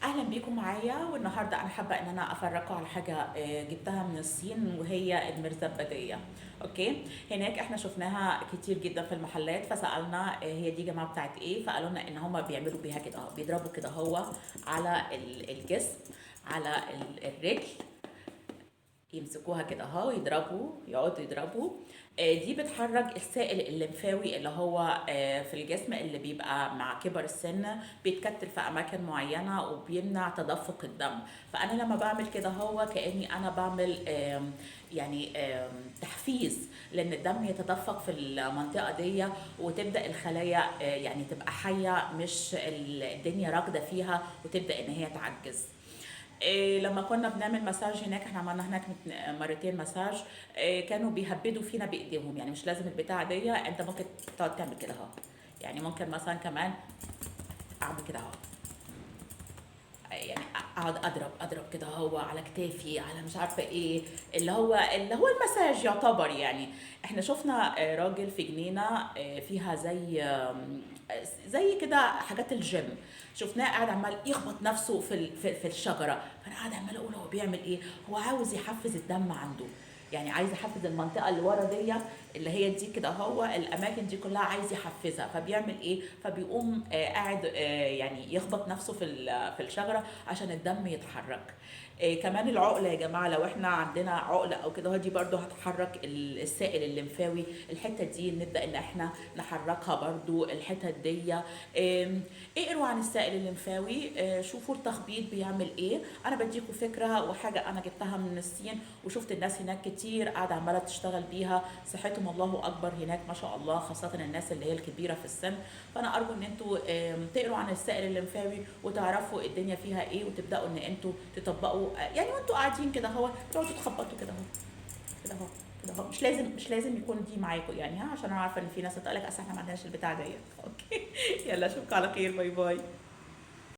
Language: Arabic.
اهلا بيكم معايا، والنهارده انا حابه ان انا افرجكم على حاجه جبتها من الصين، وهي المرزبديه. اوكي. هناك احنا شفناها كتير جدا في المحلات، فسالنا هي دي يا جماعه بتاعت ايه، فقالوا لنا ان هم بيعملوا بيها كده اهو، بيضربوا كده هو على الجسم، على الرجل، يمسكوها كده اهو، يضربوا، يقعدوا يضربوا. دي بتحرك السائل الليمفاوي اللي هو في الجسم، اللي بيبقى مع كبر السن بيتكتل في اماكن معينه وبيمنع تدفق الدم. فانا لما بعمل كده هو كاني انا بعمل يعني تحفيز لان الدم يتدفق في المنطقه دي، وتبدا الخلايا يعني تبقى حيه، مش الدنيا راكده فيها وتبدا ان هي تعجز. لما كنا بنعمل مساج هناك، احنا عملنا هناك مرتين مساج. كانوا بيهبدوا فينا بايديهم، يعني مش لازم البتاعه دي، انت ممكن تقعد تعمل كده اهو. يعني ممكن مثلا كمان اعمل كده اهو، يعني اقعد اضرب كده هو على كتافي، على مش عارفه ايه، اللي هو المساج يعتبر. يعني احنا شفنا راجل في جنينه فيها زي كده حاجات الجيم. شفناه قاعد عمال يخبط نفسه في الشجره، فانا قاعد عمال اقول هو بيعمل ايه. هو عاوز يحفز الدم عنده، يعني عايز يحفز المنطقه اللي ورا دي، اللي هي دي كده، هو الاماكن دي كلها عايز يحفزها. فبيعمل ايه؟ فبيقوم قاعد يعني يخبط نفسه في الشجره عشان الدم يتحرك. كمان العقله يا جماعه، لو احنا عندنا عقله او كده، دي برضو هتحرك السائل الليمفاوي. الحته دي نبدا ان احنا نحركها برضو، الحته دي. اقروا عن السائل الليمفاوي، شوفوا التخبيط بيعمل ايه. انا بديكوا فكره وحاجه انا جبتها من الصين، وشفت الناس هناك كتير قاعده عماله تشتغل بيها، صحتهم الله اكبر هناك ما شاء الله، خاصه الناس اللي هي الكبيره في السن. فانا ارجو ان انتوا تقروا عن السائل الليمفاوي وتعرفوا الدنيا فيها ايه، وتبداوا ان انتوا تطبقوا. يعني وانتوا قاعدين كده اهو تقعدوا تخبطوا كده اهو، كده اهو، كده اهو. مش لازم يكون دي معاكم يعني، ها، عشان انا عارفه ان في ناس هتقول لك اصل احنا ما عندناش البتاع ديت. اوكي. يلا اشوفكم على خير، باي باي.